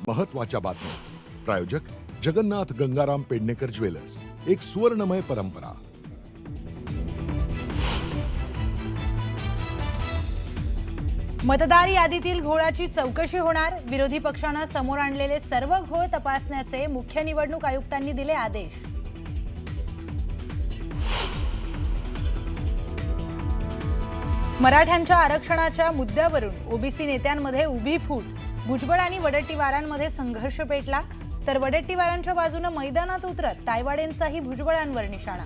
महत्त्वाच्या बातम्या. प्रायोजक जगन्नाथ गंगाराम पेडणेकर ज्वेलर्स, एक सुवर्णमय परंपरा. मतदार यादीतील घोळाची चौकशी होणार. विरोधी पक्षांना समोर आणलेले सर्व घोळ तपासण्याचे मुख्य निवडणूक आयुक्तांनी दिले आदेश. मराठ्यांच्या आरक्षणाच्या मुद्द्यावरून ओबीसी नेत्यांमध्ये उभी फूट. भुजबळ आणि वडेट्टीवारांमध्ये संघर्ष पेटला, तर वडेट्टीवारांच्या बाजूने मैदानात उतरत तायवाडेंचाही भुजबळांवर निशाणा.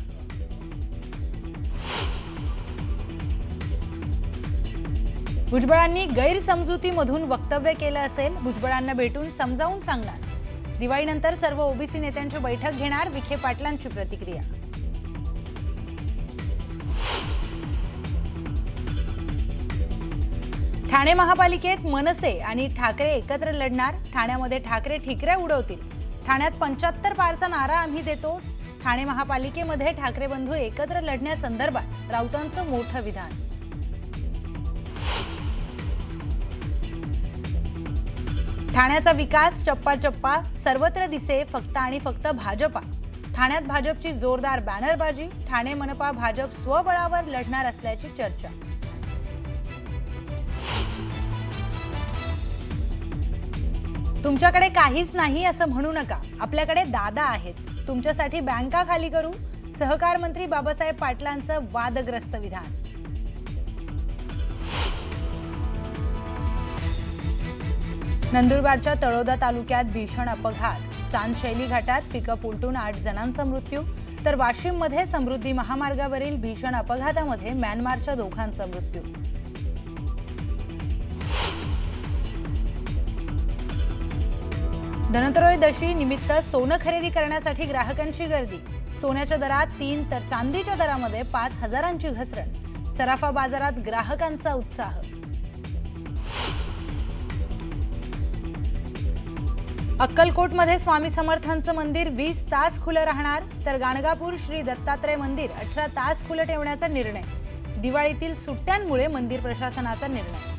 भुजबळांनी गैरसमजुतीमधून वक्तव्य केलं असेल. भुजबळांना भेटून समजावून सांगणार. दिवाळीनंतर सर्व ओबीसी नेत्यांची बैठक घेणार. विखे पाटलांची प्रतिक्रिया. ठाणे महापालिकेत मनसे आणि ठाकरे एकत्र लढणार. ठाण्यामध्ये ठाकरे ठिकऱ्या उडवतील. ठाण्यात 75 पारचा नारा आम्ही देतो. ठाणे महापालिकेमध्ये ठाकरे बंधू एकत्र लढण्यासंदर्भात राऊतांचं मोठं विधान. ठाण्याचा विकास चप्पा चप्पा सर्वत्र दिसे फक्त आणि फक्त भाजपा. ठाण्यात भाजपची जोरदार बॅनरबाजी. ठाणे मनपा भाजप स्वबळावर लढणार असल्याची चर्चा. तुमच्याकडे काहीच नाही असं म्हणू नका. आपल्याकडे दादा आहेत. तुमच्यासाठी बँका खाली करू. सहकार मंत्री बाबासाहेब पाटलांचं वादग्रस्त विधान. नंदुरबारच्या तळोदा तालुक्यात भीषण अपघात. चांदशैली घाटात पिकअप उलटून 8 जणांचा मृत्यू, तर वाशिममध्ये समृद्धी महामार्गावरील भीषण अपघातामध्ये म्यानमारच्या दोघांचा मृत्यू. धनत्रयोदशी निमित्त सोनं खरेदी करण्यासाठी ग्राहकांची गर्दी. सोन्याच्या दरात 3 तर चांदीच्या दरामध्ये 5,000ची घसरण. सराफा बाजारात ग्राहकांचा उत्साह. अक्कलकोटमध्ये स्वामी समर्थांचं मंदिर 20 तास खुलं राहणार, तर गाणगापूर श्री दत्तात्रय मंदिर 18 तास खुलं ठेवण्याचा निर्णय. दिवाळीतील सुट्ट्यांमुळे मंदिर प्रशासनाचा निर्णय.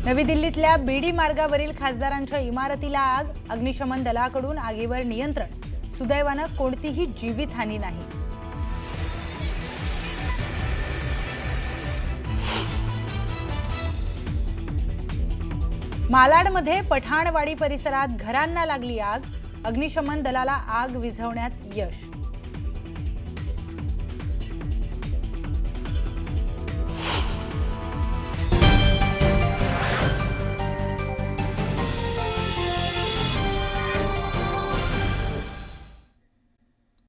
नवी दिल्लीतल्या बीडी मार्गावरील खासदारांच्या इमारतीला आग. अग्निशमन दलाकडून आगीवर नियंत्रण. सुदैवानं कोणतीही जीवितहानी नाही. मालाडमध्ये पठाणवाडी परिसरात घरांना लागली आग. अग्निशमन दलाला आग विझवण्यात यश.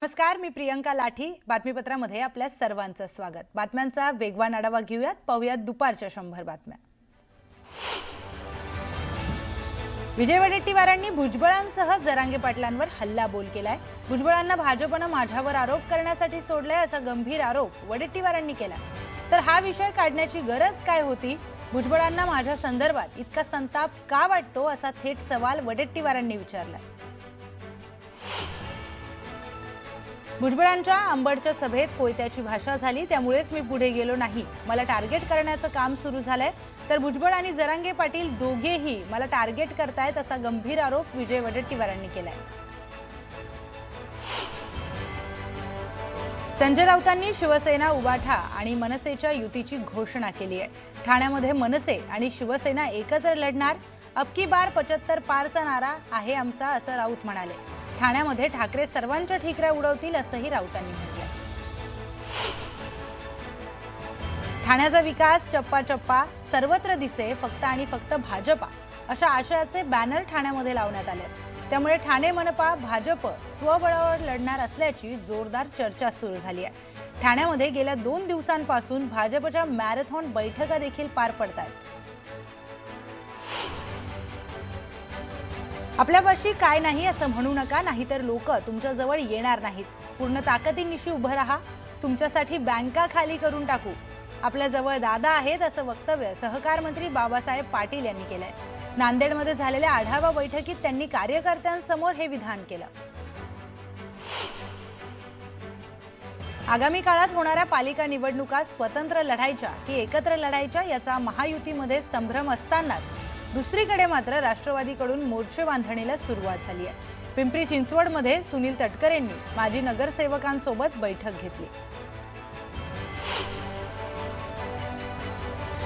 नमस्कार, मी प्रियंका लाठी. बातमीपत्रामध्ये आपल्या सर्वांचं स्वागत. बातम्यांचा वेगवान आढावा घेऊयात. पाहूयात दुपारच्या 100 बातम्या. विजय वडेट्टीवारांनी भुजबळांसह जरांगे पाटलांवर हल्लाबोल केलाय. भुजबळांना भाजपनं माझ्यावर आरोप करण्यासाठी सोडलाय असा गंभीर आरोप वडेट्टीवारांनी केला. तर हा विषय काढण्याची गरज काय होती? भुजबळांना माझ्या संदर्भात इतका संताप का वाटतो असा थेट सवाल वडेट्टीवारांनी विचारलाय. भुजबळांच्या अंबडच्या सभेत कोयत्याची भाषा झाली, त्यामुळेच मी पुढे गेलो नाही. मला टार्गेट करण्याचं काम सुरू झालंय. तर भुजबळ आणि जरांगे पाटील दोघेही मला टार्गेट करतायत असा गंभीर आरोप विजय वडेट्टीवारांनी केलाय. संजय राऊतांनी शिवसेना, उबाठा आणि मनसेच्या युतीची घोषणा केली आहे. ठाण्यामध्ये मनसे आणि शिवसेना एकत्र लढणार. अबकी बार 75 पारचा नारा आहे आमचा असं राऊत म्हणाले. ठाण्यामध्ये ठाकरे सर्वांच्या ठिकऱ्या उडवतील असंही राऊतांनी म्हटलं. ठाण्याचा विकास चप्पा चप्पा सर्वत्र दिसे फक्त आणि फक्त भाजपा अशा आशयाचे बॅनर ठाण्यामध्ये लावण्यात आले. त्यामुळे ठाणे मनपा भाजप स्वबळावर लढणार असल्याची जोरदार चर्चा सुरू झाली आहे. ठाण्यामध्ये गेल्या 2 दिवसांपासून भाजपच्या मॅरेथॉन बैठका देखील पार पडतात. आपल्यापाशी काय नाही असं म्हणू नका, नाहीतर लोक तुमच्या जवळ येणार नाहीत. पूर्ण ताकदीनिशी उभं राहा. तुमच्यासाठी बँका खाली करून टाकू. आपल्या जवळ दादा आहेत असं वक्तव्य सहकार मंत्री बाबासाहेब पाटील यांनी केलंय. नांदेडमध्ये झालेल्या आढावा बैठकीत त्यांनी कार्यकर्त्यांसमोर हे विधान केलं. आगामी काळात होणाऱ्या पालिका निवडणुका स्वतंत्र लढायच्या की एकत्र लढायच्या याचा महायुतीमध्ये संभ्रम असतानाच दुसरीकडे मात्र राष्ट्रवादीकडून मोर्चे बांधणीला सुरुवात झाली आहे। पिंपरी चिंचवडमध्ये सुनील तटकरेंनी माजी नगरसेवकांसोबत बैठक घेतली।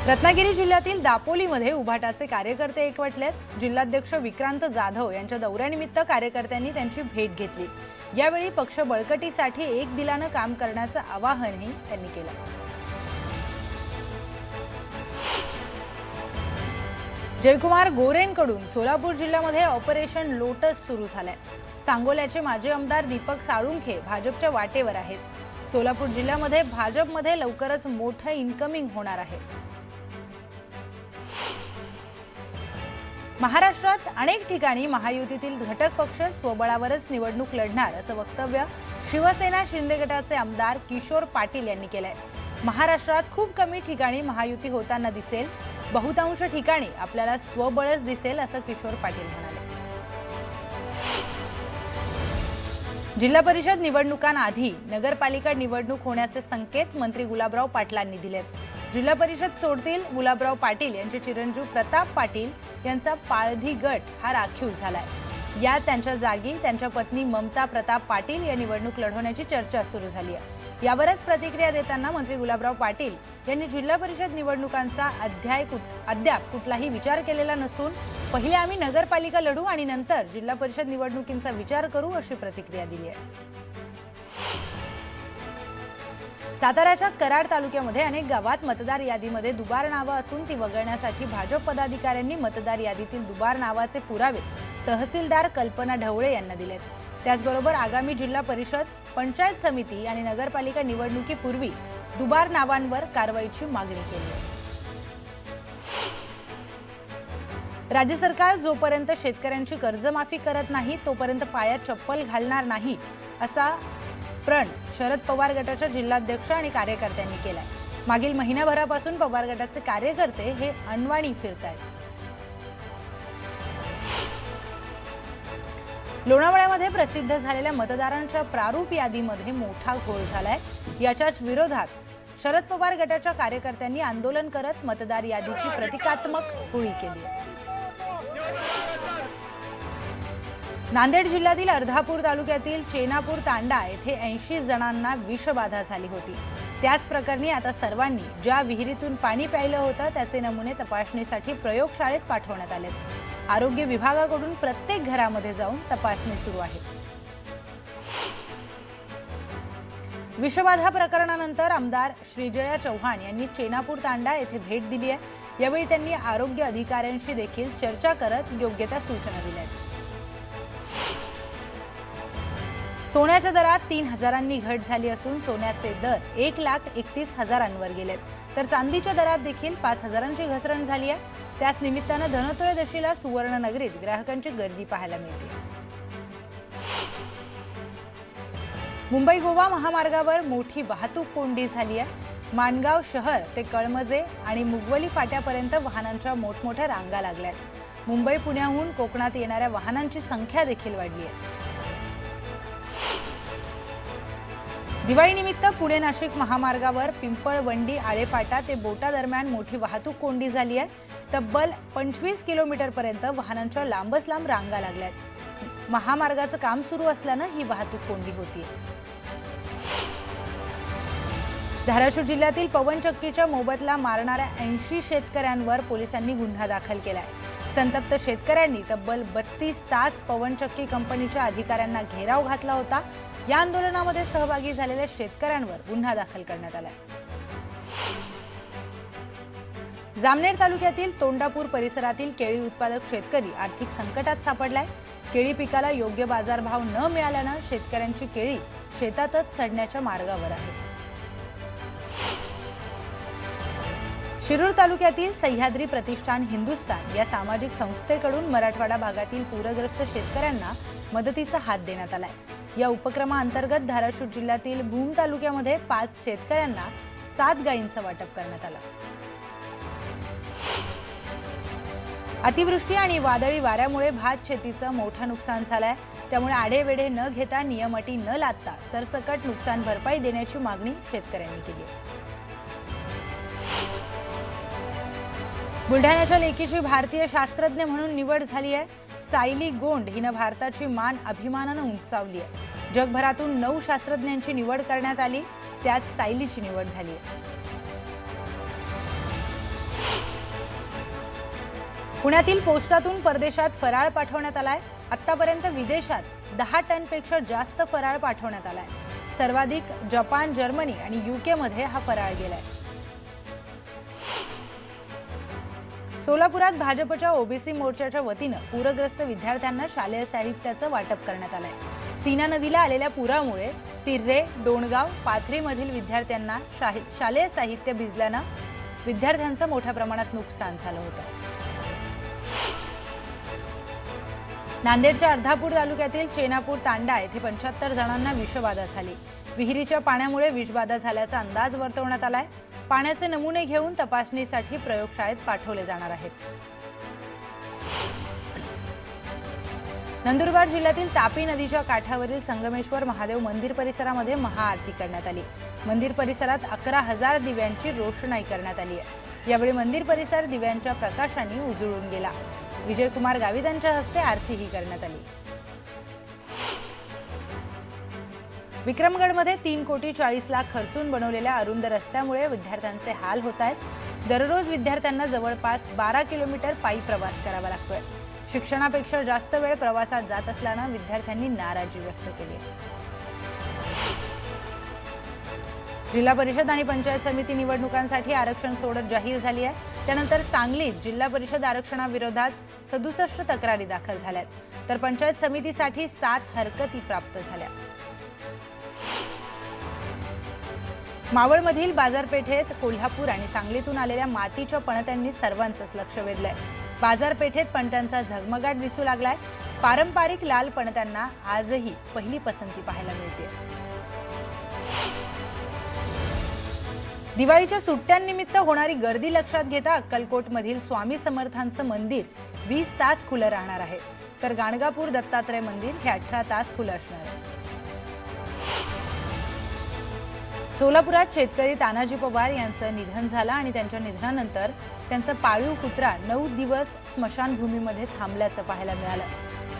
रत्नागिरी जिल्ह्यातील दापोलीमध्ये उभाटाचे कार्यकर्ते एकवटलेत। जिल्हाध्यक्ष विक्रांत जाधव यांच्या दौऱ्यानिमित्त कार्यकर्त्यांनी त्यांची भेट घेतली। यावेळी पक्ष बळकटीसाठी एक दिलानं काम करण्याचं आवाहनही त्यांनी केलं। जयकुमार गोरेंकडून सोलापूर जिल्ह्यामध्ये ऑपरेशन लोटस सुरू झालंय। सांगोल्याचे माजी आमदार दीपक साळुंखे भाजपच्या वाटेवर आहेत। सोलापूर जिल्ह्यामध्ये भाजपमध्ये लवकरच मोठं इन्कमिंग होणार आहे। महाराष्ट्रात अनेक ठिकाणी महायुतीतील घटक पक्ष स्वबळावरच निवडणूक लढणार असं वक्तव्य शिवसेना शिंदे गटाचे आमदार किशोर पाटील यांनी केलंय। महाराष्ट्रात खूप कमी ठिकाणी महायुती होताना दिसेल, बहुतांश ठिकाणी आपल्याला स्वबळच दिसेल असं किशोर पाटील म्हणाले। जिल्हा परिषद निवडणुकांआधी नगरपालिका निवडणूक होण्याचे संकेत मंत्री गुलाबराव पाटलांनी दिलेत। जिल्हा परिषद सोडतील गुलाबराव पाटील यांचे चिरंजीव प्रताप पाटील यांचा पाळधी गट हा राखीव झालाय। यात त्यांच्या जागी त्यांच्या पत्नी ममता प्रताप पाटील या निवडणूक लढवण्याची चर्चा सुरू झाली आहे। यावरच प्रतिक्रिया देताना मंत्री गुलाबराव पाटील यांनी जिल्हा परिषद निवडणुकांचा अद्याप कुठलाही विचार केलेला नसून पहिले आम्ही नगरपालिका लढू आणि नंतर जिल्हा परिषद निवडणुकींचा विचार करू अशी प्रतिक्रिया दिली आहे। साताऱ्याच्या कराड तालुक्यामध्ये अनेक गावात मतदार यादीमध्ये दुबार नावं असून ती वगळण्यासाठी भाजप पदाधिकाऱ्यांनी मतदार यादीतील दुबार नावाचे पुरावे तहसीलदार कल्पना ढवळे यांना दिलेत। त्याचबरोबर आगामी जिल्हा परिषद, पंचायत समिती आणि नगरपालिका निवडणुकीपूर्वी दुबार नावांवर कारवाईची मागणी केली आहे। राज्य सरकार जोपर्यंत शेतकऱ्यांची कर्जमाफी करत नाही तोपर्यंत पायात चप्पल घालणार नाही असा प्रण शरद पवार गटाच्या जिल्हाध्यक्ष आणि कार्यकर्त्यांनी केलाय। मागील महिन्याभरापासून पवार गटाचे कार्यकर्ते हे अनवाणी फिरतायत। लोणावळ्यामध्ये प्रसिद्ध झालेल्या मतदारांच्या प्रारूप यादीमध्ये मोठा घोळ झालाय। याच्याच विरोधात शरद पवार गटाच्या कार्यकर्त्यांनी आंदोलन करत मतदार यादीची प्रतिकात्मक होळी केली आहे। नांदेड जिल्ह्यातील अर्धापूर तालुक्यातील चेनापूर तांडा येथे 80 जणांना विषबाधा झाली होती। त्याच प्रकरणी आता सर्वांनी ज्या विहिरीतून पाणी प्यायलं होतं त्याचे नमुने तपासणीसाठी प्रयोगशाळेत पाठवण्यात आले। आरोग्य विभागाकडून प्रत्येक घरामध्ये जाऊन तपासणी सुरू आहे। विषबाधा प्रकरणानंतर आमदार श्रीजया चौहान यांनी चेनापूर तांडा येथे भेट दिली आहे। यावेळी त्यांनी आरोग्य अधिकाऱ्यांशी देखील चर्चा करत योग्य त्या सूचना दिल्या आहेत। सोन्याच्या दरात 3,000नी घट झाली असून सोन्याचे दर 1,31,000वर गेलेत, तर चांदीच्या दरात देखील 5,000ची घसरण झाली आहे। त्याच निमित्तानं धनत्रयोदशीला सुवर्णनगरीत ग्राहकांची गर्दी पाहायला मिळते। मुंबई गोवा महामार्गावर मोठी वाहतूक कोंडी झाली आहे। माणगाव शहर ते कळमजे आणि मुगवली फाट्यापर्यंत वाहनांच्या मोठमोठ्या रांगा लागल्यात। मुंबई पुण्याहून कोकणात येणाऱ्या वाहनांची संख्या देखील वाढली आहे। दिवाळीनिमित्त पुणे नाशिक महामार्गावर पिंपळवंडी आळेफाटा ते बोटा दरम्यान मोठी वाहतूक कोंडी झाली आहे। तब्बल 25 किलोमीटरपर्यंत वाहनांच्या लांबच लांब रांगा लागल्यात। महामार्गाचं काम सुरू असल्यानं ही वाहतूक कोंडी होतीये। धाराशिव जिल्ह्यातील पवनचक्कीच्या मोबदला मारणाऱ्या 80 शेतकऱ्यांवर पोलिसांनी गुन्हा दाखल केलाय। संतप्त शेतकऱ्यांनी तब्बल 32 तास पवनचक्की कंपनीच्या अधिकाऱ्यांना घेराव घातला होता। या आंदोलनामध्ये सहभागी झालेल्या शेतकऱ्यांवर गुन्हा दाखल करण्यात आलाय। जामनेर तालुक्यातील तोंडापूर परिसरातील केळी उत्पादक शेतकरी आर्थिक संकटात सापडलाय। केळी पिकाला योग्य बाजारभाव न मिळाल्यानं शेतकऱ्यांची केळी शेतातच सडण्याच्या मार्गावर आहे। शिरूर तालुक्यातील सह्याद्री प्रतिष्ठान हिंदुस्थान या सामाजिक संस्थेकडून मराठवाडा भागातील पूरग्रस्त शेतकऱ्यांना मदतीचा हात देण्यात आलाय। या उपक्रमाअंतर्गत धाराशिव जिल्ह्यातील भूम तालुक्यामध्ये 5 शेतकऱ्यांना 7 गायींचं वाटप करण्यात आलं। अतिवृष्टी आणि वादळी वाऱ्यामुळे भात शेतीचं मोठं नुकसान झालंय। त्यामुळे आढेवेढे न घेता, नियम अटी न लादता सरसकट नुकसान भरपाई देण्याची मागणी शेतकऱ्यांनी केली आहे. बुलढाण्याच्या लेकीची भारतीय शास्त्रज्ञ म्हणून निवड झाली आहे. सायली गोंड हिनं भारताची मान अभिमानानं उंचावली आहे. जगभरातून 9 शास्त्रज्ञांची निवड करण्यात आली, त्यात सायलीची निवड झाली आहे. पुण्यातील पोस्टातून परदेशात फराळ पाठवण्यात आलाय. आतापर्यंत विदेशात 10 टनपेक्षा जास्त फराळ पाठवण्यात आलाय. सर्वाधिक जपान, जर्मनी आणि UK मध्ये हा फराळ गेलाय. सोलापुरात भाजपच्या ओबीसी मोर्चाच्या वतीनं पूरग्रस्त विद्यार्थ्यांना शालेय साहित्याचं वाटप करण्यात आलंय. सीना नदीला आलेल्या पुरामुळे तिर्रे, डोणगाव, पाथरीमधील विद्यार्थ्यांना शालेय साहित्य भिजल्यानं विद्यार्थ्यांचं मोठ्या प्रमाणात नुकसान झालं होतं. नांदेडच्या अर्धापूर तालुक्यातील चेनापूर तांडा येथे 75 जणांना विषबाधा झाली. विहिरीच्या पाण्यामुळे विषबाधा झाल्याचा अंदाज वर्तवण्यात आलाय. पाण्याचे नमुने घेऊन तपासणीसाठी प्रयोगशाळेत पाठवले जाणार आहेत. नंदुरबार जिल्ह्यातील तापी नदीच्या काठावरील संगमेश्वर महादेव मंदिर परिसरामध्ये महाआरती करण्यात आली. मंदिर परिसरात 11,000 दिव्यांची रोषणाई करण्यात आली आहे. यावेळी मंदिर परिसर दिव्यांच्या प्रकाशाने उजळून गेला. विजयकुमार गावित यांच्या हस्ते आरतीही करण्यात आली. विक्रमगडमध्ये 3,40,00,000 खर्चून बनवलेल्या अरुंद रस्त्यामुळे विद्यार्थ्यांचे हाल होत आहेत. दररोज विद्यार्थ्यांना जवळपास 12 किलोमीटर पायी प्रवास करावा लागतोय. शिक्षणापेक्षा जास्त वेळ प्रवासात जात असल्यानं विद्यार्थ्यांनी नाराजी व्यक्त केली. जिल्हा परिषद आणि पंचायत समिती निवडणुकांसाठी आरक्षण सोडत जाहीर झाली आहे. त्यानंतर सांगलीत जिल्हा परिषद आरक्षणाविरोधात 67 तक्रारी दाखल झाल्यात, तर पंचायत समितीसाठी 7 हरकती प्राप्त झाल्या. मावळमधील बाजारपेठेत कोल्हापूर आणि सांगलीतून आलेल्या मातीच्या पणत्यांनी सर्वांचंच लक्ष वेधलंय. बाजारपेठेत पणत्यांचा झगमगाट दिसू लागलाय. पारंपरिक लाल पणत्यांना आजही पहिली पसंती पाहायला मिळते. दिवाळीच्या सुट्ट्यांनिमित्त होणारी गर्दी लक्षात घेता अक्कलकोटमधील स्वामी समर्थांचं मंदिर 20 तास खुलं राहणार आहे, तर गाणगापूर दत्तात्रय मंदिर हे 18 तास खुलं असणार आहे. सोलापुरात शेतकरी तानाजी पवार यांचं निधन झालं आणि त्यांच्या निधनानंतर त्यांचा पाळीव कुत्रा 9 दिवस स्मशानभूमीमध्ये थांबल्याचं पाहायला मिळालं.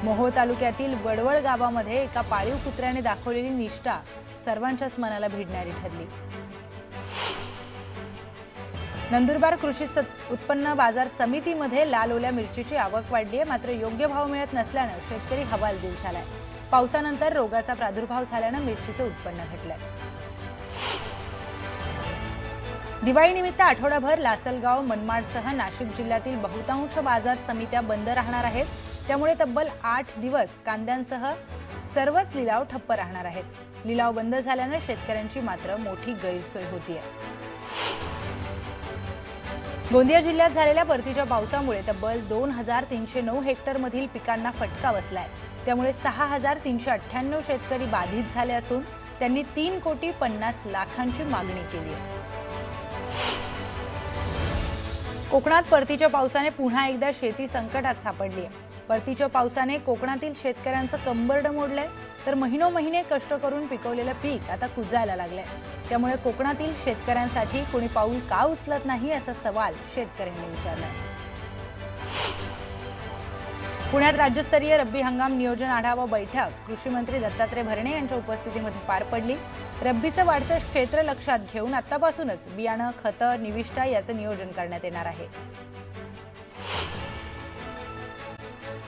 मोहोळ तालुक्यातील वडवळ गावामध्ये एका पाळीव कुत्र्याने दाखवलेली निष्ठा सर्वांच्याच मनाला भिडणारी ठरली. नंदुरबार कृषी उत्पन्न बाजार समितीमध्ये लाल ओल्या मिरचीची आवक वाढली आहे, मात्र योग्य भाव मिळत नसल्यानं शेतकरी हवालदिल झालाय. पावसानंतर रोगाचा प्रादुर्भाव झाल्यानं मिरचीचं उत्पन्न घटलंय. दिवाळीनिमित्त आठवडाभर लासलगाव, मनमाडसह नाशिक जिल्ह्यातील बहुतांश बाजार समित्या बंद राहणार आहेत. त्यामुळे तब्बल 8 दिवस कांद्यांसह सर्वच लिलाव ठप्प राहणार आहेत. लिलाव बंद झाल्यानं शेतकऱ्यांची मात्र मोठी गैरसोय होतीये. गोंदिया जिल्ह्यात झालेल्या परतीच्या पावसामुळे तब्बल 2,309 हेक्टरमधील पिकांना फटका बसलाय. त्यामुळे 6,398 शेतकरी बाधित झाले असून त्यांनी 3,50,00,000ची मागणी केली आहे. कोकणात परतीच्या पावसाने पुन्हा एकदा शेती संकटात सापडली आहे. परतीच्या पावसाने कोकणातील शेतकऱ्यांचं कंबरडं मोडलंय, तर महिनोमहिने कष्ट करून पिकवलेलं पीक आता कुजायला लागलंय. त्यामुळे कोकणातील शेतकऱ्यांसाठी कोणी पाऊल का उचलत नाही असा सवाल शेतकऱ्यांनी विचारलाय. पुण्यात राज्यस्तरीय रब्बी हंगाम नियोजन आढावा बैठक कृषी मंत्री दत्तात्रय भरणे यांच्या उपस्थितीमध्ये पार पडली. रब्बीचं वाढतं क्षेत्र लक्षात घेऊन आतापासूनच बियाणं, खतं, निविष्ठा याचं नियोजन करण्यात येणार आहे.